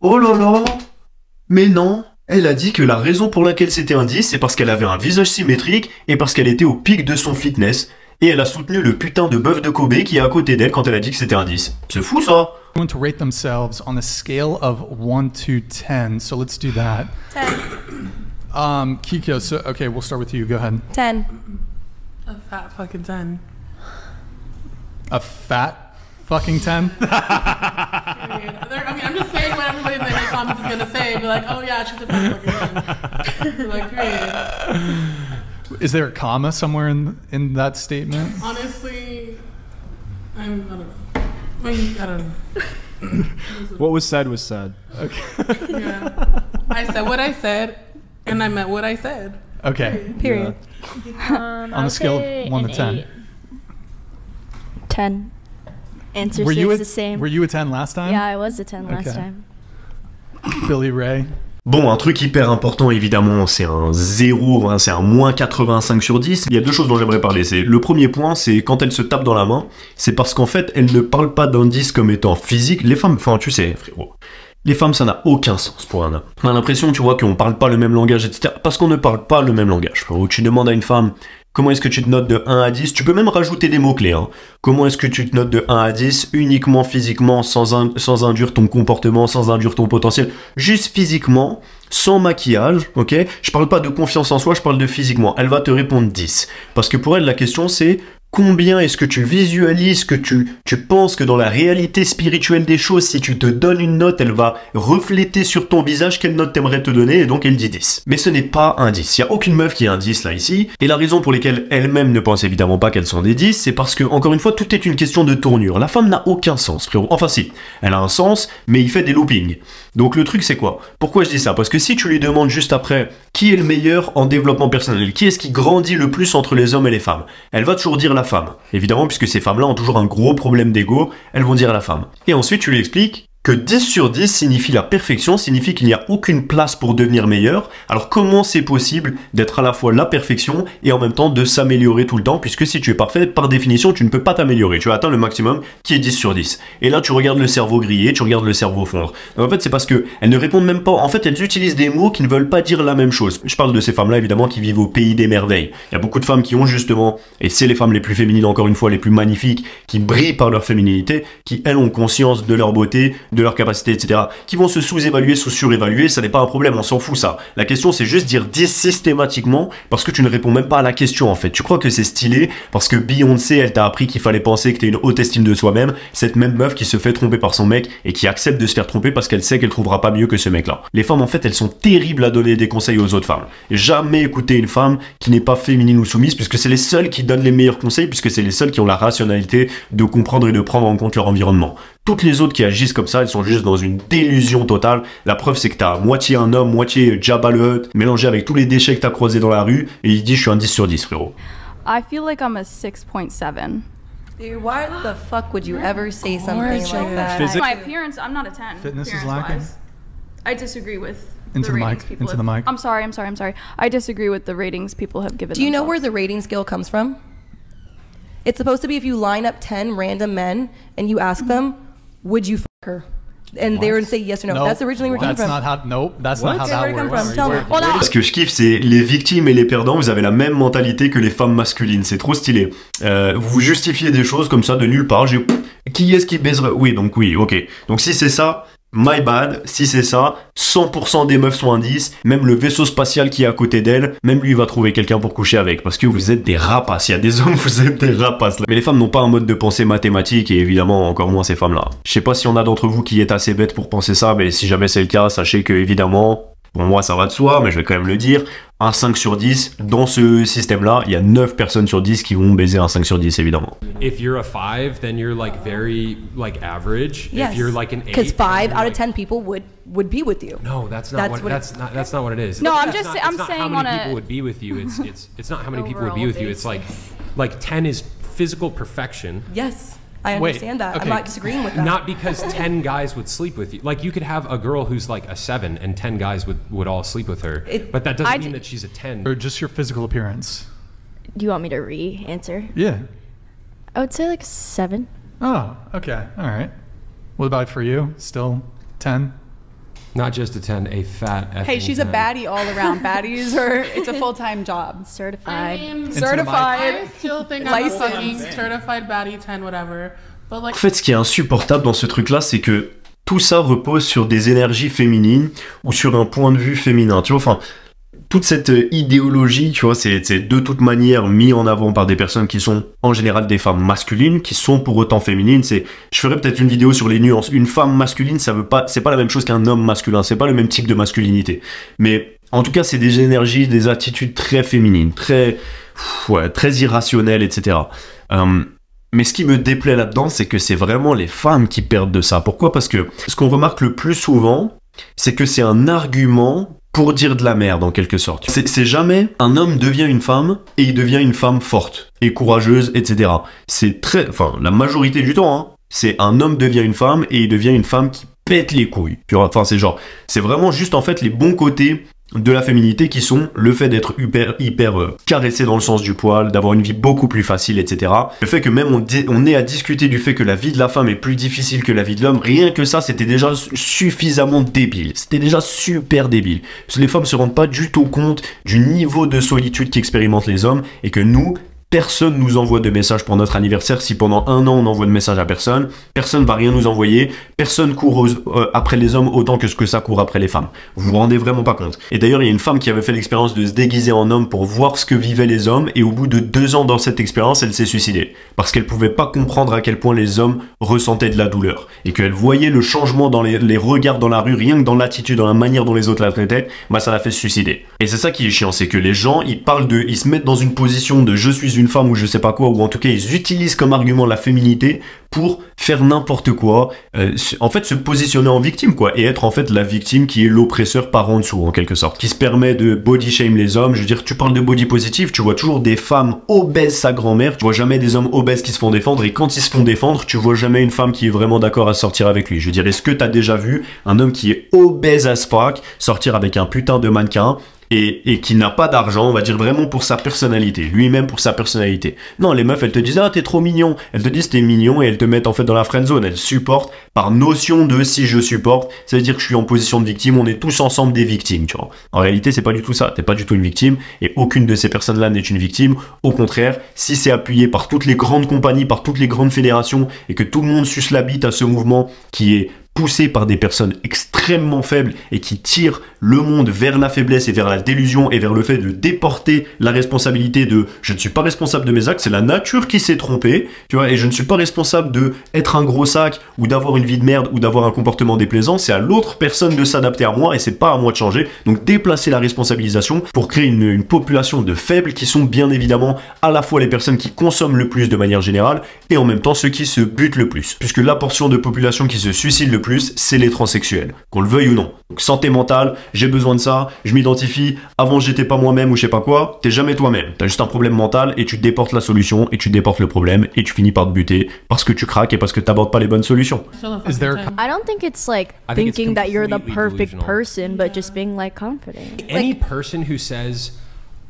Oh là là. Mais non. Elle a dit que la raison pour laquelle c'était un 10, c'est parce qu'elle avait un visage symétrique et parce qu'elle était au pic de son fitness. Et elle a soutenu le putain de bœuf de Kobe qui est à côté d'elle quand elle a dit que c'était un 10. C'est fou ça. Going to rate themselves on a scale of 1 to 10. So let's do that. 10. Kiko, so okay, we'll start with you. Go ahead. 10. A fat fucking 10. A fat fucking 10? I mean, I'm just saying what everybody in the comments is gonna say. Be like, oh yeah, she's a fat fucking 10. Like, period. Is there a comma somewhere in that statement? Honestly, I don't know. I mean, I don't know. What was said was said. Okay. Yeah. I said what I said, and I meant what I said. Okay. Period. On a scale of 1 to 10. 10. Answer Were stays the same. Were you a 10 last time? Yeah, I was a 10 last Okay. time. Billy Ray. Bon, un truc hyper important évidemment, c'est un 0, hein, c'est un moins 85 sur 10. Il y a deux choses dont j'aimerais parler. Le premier point, c'est quand elle se tape dans la main, c'est parce qu'en fait, elle ne parle pas d'indice comme étant physique. Les femmes, enfin tu sais, frérot, les femmes ça n'a aucun sens pour un homme. On a l'impression, tu vois, qu'on parle pas le même langage, etc. Parce qu'on ne parle pas le même langage. Frérot, tu demandes à une femme, comment est-ce que tu te notes de 1 à 10? Tu peux même rajouter des mots-clés. Hein. Comment est-ce que tu te notes de 1 à 10 uniquement physiquement, sans induire ton comportement, sans induire ton potentiel, juste physiquement, sans maquillage, ok? Je parle pas de confiance en soi, je parle de physiquement. Elle va te répondre 10. Parce que pour elle, la question c'est combien est-ce que tu visualises, que tu penses que dans la réalité spirituelle des choses, si tu te donnes une note, elle va refléter sur ton visage quelle note t'aimerais te donner, et donc elle dit 10. Mais ce n'est pas un 10. Il n'y a aucune meuf qui est un 10 là ici, et la raison pour laquelle elle-même ne pense évidemment pas qu'elles sont des 10, c'est parce que, encore une fois, tout est une question de tournure. La femme n'a aucun sens, frérot. Enfin si, elle a un sens, mais il fait des loopings. Donc le truc c'est quoi? Pourquoi je dis ça? Parce que si tu lui demandes juste après, qui est le meilleur en développement personnel? Qui est-ce qui grandit le plus entre les hommes et les femmes? Elle va toujours dire la femme. Évidemment, puisque ces femmes-là ont toujours un gros problème d'ego, elles vont dire la femme. Et ensuite, tu lui expliques que 10 sur 10 signifie la perfection, signifie qu'il n'y a aucune place pour devenir meilleur. Alors comment c'est possible d'être à la fois la perfection et en même temps de s'améliorer tout le temps, puisque si tu es parfait, par définition, tu ne peux pas t'améliorer. Tu as atteint le maximum qui est 10 sur 10. Et là, tu regardes le cerveau griller, tu regardes le cerveau fondre. Donc en fait, c'est parce que elles ne répondent même pas. En fait, elles utilisent des mots qui ne veulent pas dire la même chose. Je parle de ces femmes-là, évidemment, qui vivent au pays des merveilles. Il y a beaucoup de femmes qui ont justement, et c'est les femmes les plus féminines, encore une fois, les plus magnifiques, qui brillent par leur féminité, qui, elles, ont conscience de leur beauté, de leur capacité, etc., qui vont se sous-évaluer, surévaluer, ça n'est pas un problème, on s'en fout ça. La question c'est juste dire 10 systématiquement parce que tu ne réponds même pas à la question en fait. Tu crois que c'est stylé parce que Beyoncé elle t'a appris qu'il fallait penser que t'es une haute estime de soi-même, cette même meuf qui se fait tromper par son mec et qui accepte de se faire tromper parce qu'elle sait qu'elle trouvera pas mieux que ce mec là. Les femmes en fait elles sont terribles à donner des conseils aux autres femmes. Jamais écouter une femme qui n'est pas féminine ou soumise puisque c'est les seules qui donnent les meilleurs conseils, puisque c'est les seules qui ont la rationalité de comprendre et de prendre en compte leur environnement. Toutes les autres qui agissent comme ça, elles sont juste dans une délusion totale. La preuve, c'est que t'as moitié un homme, moitié Jabba le Hutt, mélangé avec tous les déchets que t'as croisés dans la rue, et il dit je suis un 10 sur 10, frérot. I feel like I'm a 6.7. Dude, why the fuck would you ever say something like that? My appearance, I'm not a 10. Fitness is appearance-wise. I disagree with Into the the ratings mic, people into the have- mic. I'm sorry. I disagree with the ratings people have given. Do you know where themselves. the rating scale comes from? It's supposed to be if you line up 10 random men and you ask them, would you fuck her? And they would say yes or no. Nope. That's originally where it came That's from. not how. Nope. That's What? not how Okay, where'd that it come works. from? Tell me. Well, no. Ce que je kiffe, c'est les victimes et les perdants, vous avez la même mentalité que les femmes masculines, c'est trop stylé. Vous justifiez des choses comme ça de nulle part, qui est-ce qui baiserait? Oui, donc oui, ok. Donc si c'est ça, my bad, si c'est ça, 100% des meufs sont un 10, même le vaisseau spatial qui est à côté d'elle, même lui va trouver quelqu'un pour coucher avec, parce que vous êtes des rapaces, il y a des hommes, vous êtes des rapaces là. Mais les femmes n'ont pas un mode de pensée mathématique, et évidemment encore moins ces femmes-là. Je sais pas si on a d'entre vous qui est assez bête pour penser ça, mais si jamais c'est le cas, sachez que évidemment, bon moi ça va de soi, mais je vais quand même le dire, un 5 sur 10, dans ce système-là, il y a 9 personnes sur 10 qui vont baiser un 5 sur 10 évidemment. If you're a 5, then you're like very like average. Yes. If you're like an 8, Because 5 then you're out of like- 10 people would be with you. No, that's not what that's not what it is. No, I'm That's just- not- I'm it's not saying how many on a- people would be with you. It's not how many people would be Overall with you. It's like 10 is physical perfection. Yes, I Wait, understand that. okay. I'm not disagreeing with that. Not because 10 guys would sleep with you. Like you could have a girl who's like a 7 and 10 guys would all sleep with her. But that doesn't mean that she's a 10. Or just your physical appearance. Do you want me to re-answer? Yeah. I would say like 7. Oh, okay. All right. What about for you? Still 10? Not just a 10, a fat Hey, effing she's a 10. baddie all around. Baddies are, it's a full-time job. Certified. I mean, Certified. I still think I'm a License. fucking certified baddie 10, whatever. But like, En fait, ce qui est insupportable dans ce truc-là, c'est que tout ça repose sur des énergies féminines ou sur un point de vue féminin. Tu vois, enfin, toute cette idéologie, tu vois, c'est de toute manière mis en avant par des personnes qui sont en général des femmes masculines, qui sont pour autant féminines. Je ferai peut-être une vidéo sur les nuances. Une femme masculine, c'est pas la même chose qu'un homme masculin. C'est pas le même type de masculinité. Mais en tout cas, c'est des énergies, des attitudes très féminines, très irrationnelles, etc. Mais ce qui me déplaît là-dedans, c'est que c'est vraiment les femmes qui perdent de ça. Pourquoi ? Parce que ce qu'on remarque le plus souvent, c'est que c'est un argument pour dire de la merde en quelque sorte. C'est jamais un homme devient une femme et il devient une femme forte et courageuse, etc. La majorité du temps, hein, c'est un homme devient une femme et il devient une femme qui pète les couilles. Enfin, c'est vraiment juste en fait les bons côtés de la féminité qui sont le fait d'être hyper caressé dans le sens du poil, d'avoir une vie beaucoup plus facile, etc. Le fait que même on ait à discuter du fait que la vie de la femme est plus difficile que la vie de l'homme, rien que ça, c'était déjà suffisamment débile. C'était déjà super débile. Parce que les femmes se rendent pas du tout compte du niveau de solitude qu'expérimentent les hommes et que nous, personne nous envoie de messages pour notre anniversaire. Si pendant un an on n'envoie de messages à personne, personne va rien nous envoyer, personne court après les hommes autant que ce que ça court après les femmes. Vous vous rendez vraiment pas compte. Et d'ailleurs il y a une femme qui avait fait l'expérience de se déguiser en homme pour voir ce que vivaient les hommes et au bout de 2 ans dans cette expérience elle s'est suicidée. Parce qu'elle pouvait pas comprendre à quel point les hommes ressentaient de la douleur. Et qu'elle voyait le changement dans les regards dans la rue, rien que dans l'attitude, dans la manière dont les autres la traitaient, bah ça l'a fait se suicider. Et c'est ça qui est chiant, c'est que les gens ils se mettent dans une position de je suis une femme ou je sais pas quoi, ou en tout cas ils utilisent comme argument la féminité pour faire n'importe quoi, en fait se positionner en victime quoi, et être en fait la victime qui est l'oppresseur par en dessous en quelque sorte, qui se permet de body shame les hommes. Je veux dire, tu parles de body positive, tu vois toujours des femmes obèses sa grand-mère, tu vois jamais des hommes obèses qui se font défendre, et quand ils se font défendre, tu vois jamais une femme qui est vraiment d'accord à sortir avec lui. Je veux dire, est-ce que t'as déjà vu un homme qui est obèse as fuck sortir avec un putain de mannequin et qui n'a pas d'argent, on va dire vraiment pour sa personnalité, lui-même pour sa personnalité. Non, les meufs, elles te disent « Ah, t'es trop mignon ». Elles te disent « T'es mignon » et elles te mettent en fait dans la friend zone. Elles supportent par notion de « si je supporte », ça veut dire que je suis en position de victime, on est tous ensemble des victimes, tu vois. En réalité, c'est pas du tout ça, t'es pas du tout une victime et aucune de ces personnes-là n'est une victime. Au contraire, si c'est appuyé par toutes les grandes compagnies, par toutes les grandes fédérations et que tout le monde suce la bite à ce mouvement qui est poussé par des personnes extrêmement faibles et qui tirent le monde vers la faiblesse et vers la délusion et vers le fait de déporter la responsabilité de « je ne suis pas responsable de mes actes, c'est la nature qui s'est trompée, tu vois, et je ne suis pas responsable de être un gros sac ou d'avoir une vie de merde ou d'avoir un comportement déplaisant, c'est à l'autre personne de s'adapter à moi et c'est pas à moi de changer ». Donc déplacer la responsabilisation pour créer une population de faibles qui sont bien évidemment à la fois les personnes qui consomment le plus de manière générale et en même temps ceux qui se butent le plus. Puisque la portion de population qui se suicide le plus, c'est les transsexuels, qu'on le veuille ou non. Donc santé mentale, j'ai besoin de ça, je m'identifie, avant j'étais pas moi-même ou je sais pas quoi, t'es jamais toi-même. T'as juste un problème mental et tu déportes la solution et tu déportes le problème et tu finis par te buter parce que tu craques et parce que t'abordes pas les bonnes solutions. I don't think it's like I think it's thinking that you're the completely perfect delusional. person, but just being like confident. Any person who says,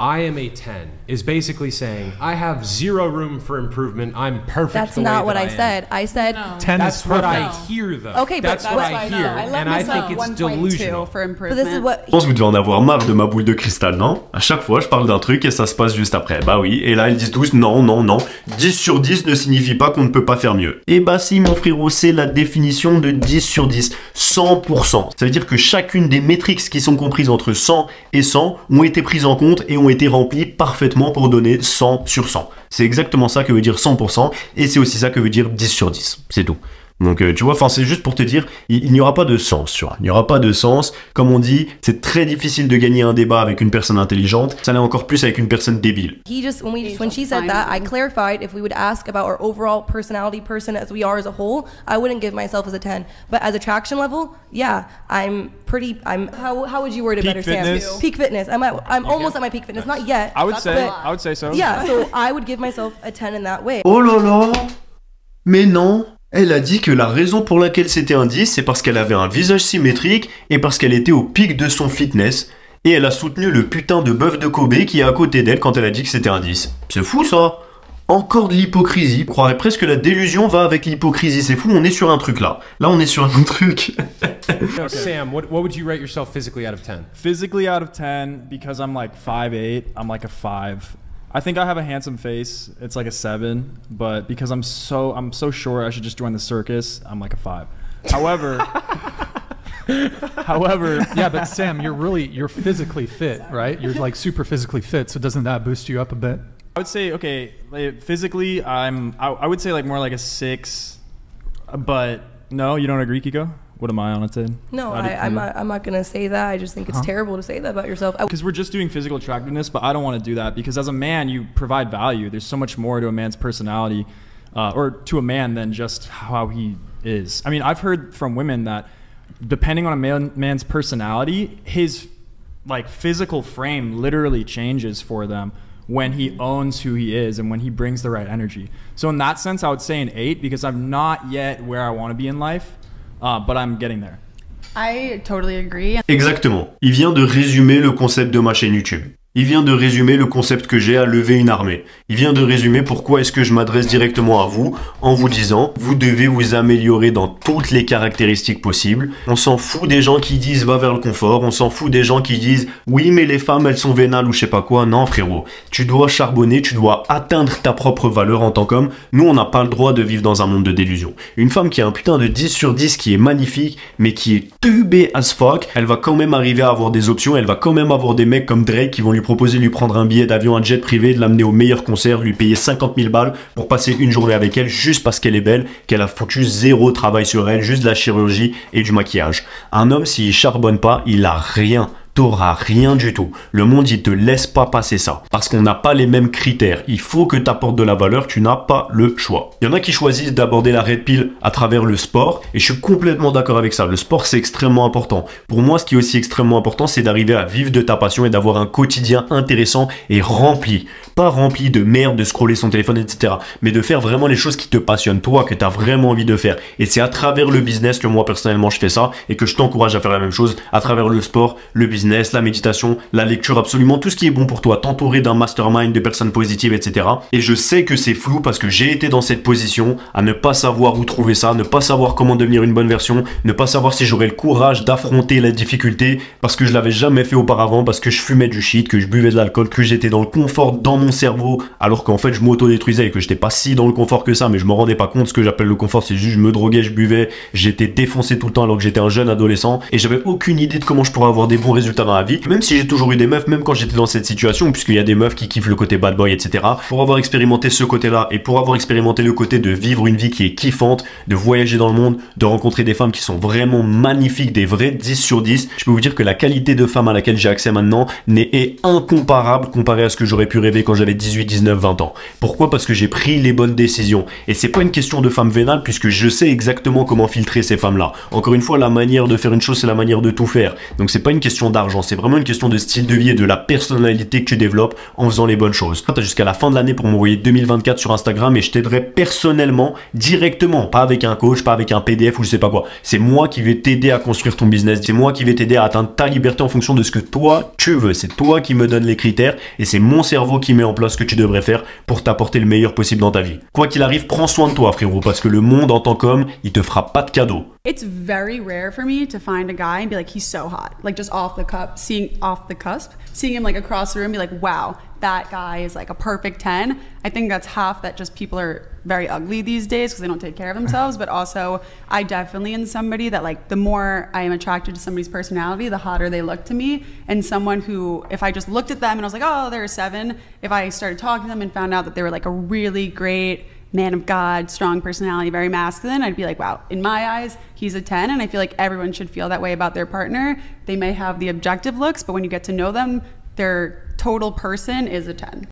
I am a 10 is basically saying, I have zero room for improvement, I'm perfect. That's the way not what that I am." said. I said 10 That's is what perfect. I hear though. Okay, but that's that's what why I I hear, know. I let and I myself think it's 1.2 delusional. for But improvement. this is what Je pense que vous devez en avoir marre de ma boule de cristal, non? À chaque fois, je parle d'un truc et ça se passe juste après. Bah oui, et là, ils disent tous non, non, non. 10 sur 10 ne signifie pas qu'on ne peut pas faire mieux. Et bah si, mon frérot, c'est la définition de 10 sur 10. 100%. Ça veut dire que chacune des métriques qui sont comprises entre 100 et 100 ont été prises en compte et ont été remplies parfaitement pour donner 100 sur 100. C'est exactement ça que veut dire 100% et c'est aussi ça que veut dire 10 sur 10. C'est tout. Donc tu vois, c'est juste pour te dire, il n'y aura pas de sens, tu vois. Il n'y aura pas de sens. Comme on dit, c'est très difficile de gagner un débat avec une personne intelligente. Ça l'est encore plus avec une personne débile. When she said that, I clarified if we would ask about our overall personality, person as we are as a whole, I wouldn't give myself as a 10. But as attraction level, yeah, how would you word it Peak better, Sam? fitness? Peak fitness. I'm almost at my peak fitness. Not yet. I would but say so. yeah, so I would give myself a 10 in that way. Oh là là! Mais non! Elle a dit que la raison pour laquelle c'était un 10, c'est parce qu'elle avait un visage symétrique et parce qu'elle était au pic de son fitness. Et elle a soutenu le putain de bœuf de Kobe qui est à côté d'elle quand elle a dit que c'était un 10. C'est fou ça! Encore de l'hypocrisie. On croirait presque que la délusion va avec l'hypocrisie. C'est fou, on est sur un truc là. Là, on est sur un truc. Sam, what would you rate yourself physically out of 10? Physically out of 10, because I'm like 5'8", I'm like a 5. I think I have a handsome face. It's like a 7, but because I'm so short, I should just join the circus. I'm like a 5. However, yeah, but Sam, you're physically fit, right? You're like super physically fit. So doesn't that boost you up a bit? I would say, okay, like, physically, I would say like more like a 6, but no, you don't agree, Kiko? What am I on a 10? No, I'm not gonna say that. I just think it's terrible to say that about yourself. Because we're just doing physical attractiveness, but I don't want to do that because as a man, you provide value. There's so much more to a man's personality, or to a man than just how he is. I mean, I've heard from women that depending on a man's personality, his like physical frame literally changes for them when he owns who he is and when he brings the right energy. So in that sense, I would say an 8 because I'm not yet where I want to be in life, but I'm getting there. I totally agree. Exactement. Il vient de résumer le concept de ma chaîne YouTube. Il vient de résumer le concept que j'ai à lever une armée. Il vient de résumer pourquoi est-ce que je m'adresse directement à vous en vous disant vous devez vous améliorer dans toutes les caractéristiques possibles. On s'en fout des gens qui disent va vers le confort, on s'en fout des gens qui disent oui mais les femmes elles sont vénales ou je sais pas quoi. Non frérot, tu dois charbonner, tu dois atteindre ta propre valeur en tant qu'homme. Nous on n'a pas le droit de vivre dans un monde de délusion. Une femme qui a un putain de 10 sur 10 qui est magnifique mais qui est tubée as fuck, elle va quand même arriver à avoir des options, elle va quand même avoir des mecs comme Drake qui vont lui proposer de lui prendre un billet d'avion, un jet privé, de l'amener au meilleur concert, lui payer 50 000 balles pour passer une journée avec elle juste parce qu'elle est belle, qu'elle a foutu zéro travail sur elle, juste de la chirurgie et du maquillage. Un homme, s'il charbonne pas, il a rien. T'auras rien du tout. Le monde, il te laisse pas passer ça. Parce qu'on n'a pas les mêmes critères. Il faut que tu apportes de la valeur, tu n'as pas le choix. Il y en a qui choisissent d'aborder la red pill à travers le sport, et je suis complètement d'accord avec ça. Le sport, c'est extrêmement important. Pour moi, ce qui est aussi extrêmement important, c'est d'arriver à vivre de ta passion et d'avoir un quotidien intéressant et rempli. Pas rempli de merde, de scroller son téléphone, etc. Mais de faire vraiment les choses qui te passionnent, toi, que tu as vraiment envie de faire. Et c'est à travers le business que moi, personnellement, je fais ça, et que je t'encourage à faire la même chose, à travers le sport, le business, la méditation, la lecture, absolument tout ce qui est bon pour toi, t'entourer d'un mastermind, de personnes positives, etc. Et je sais que c'est flou parce que j'ai été dans cette position à ne pas savoir où trouver ça, ne pas savoir comment devenir une bonne version, ne pas savoir si j'aurais le courage d'affronter la difficulté parce que je l'avais jamais fait auparavant, parce que je fumais du shit, que je buvais de l'alcool, que j'étais dans le confort dans mon cerveau alors qu'en fait je m'auto-détruisais et que j'étais pas si dans le confort que ça, mais je me rendais pas compte. Ce que j'appelle le confort, c'est juste je me droguais, je buvais, j'étais défoncé tout le temps alors que j'étais un jeune adolescent et j'avais aucune idée de comment je pourrais avoir des bons résultats dans la vie, même si j'ai toujours eu des meufs, même quand j'étais dans cette situation, puisqu'il y a des meufs qui kiffent le côté bad boy, etc. Pour avoir expérimenté ce côté-là et pour avoir expérimenté le côté de vivre une vie qui est kiffante, de voyager dans le monde, de rencontrer des femmes qui sont vraiment magnifiques, des vrais 10 sur 10, je peux vous dire que la qualité de femme à laquelle j'ai accès maintenant est incomparable comparé à ce que j'aurais pu rêver quand j'avais 18, 19, 20 ans. Pourquoi? Parce que j'ai pris les bonnes décisions. Et c'est pas une question de femme vénale puisque je sais exactement comment filtrer ces femmes-là. Encore une fois, la manière de faire une chose, c'est la manière de tout faire. Donc c'est pas une question d'argent, c'est vraiment une question de style de vie et de la personnalité que tu développes en faisant les bonnes choses. Tu as jusqu'à la fin de l'année pour m'envoyer 2024 sur Instagram et je t'aiderai personnellement, directement, pas avec un coach, pas avec un PDF ou je sais pas quoi. C'est moi qui vais t'aider à construire ton business, c'est moi qui vais t'aider à atteindre ta liberté en fonction de ce que toi tu veux. C'est toi qui me donne les critères et c'est mon cerveau qui met en place ce que tu devrais faire pour t'apporter le meilleur possible dans ta vie. Quoi qu'il arrive, prends soin de toi frérot, parce que le monde en tant qu'homme, il te fera pas de cadeau. It's very rare for me to find a guy and be like, he's so hot, like just off the cusp, seeing him like across the room, be like, wow, that guy is like a perfect 10. I think that's half that just people are very ugly these days because they don't take care of themselves, but also I definitely am somebody that like the more I am attracted to somebody's personality, the hotter they look to me. And someone who, if I just looked at them and I was like, oh, they're a 7, if I started talking to them and found out that they were like a really great man of God, strong personality, very masculine, I'd be like, wow, in my eyes, he's a 10. And I feel like everyone should feel that way about their partner. They may have the objective looks, but when you get to know them, their total person is a 10.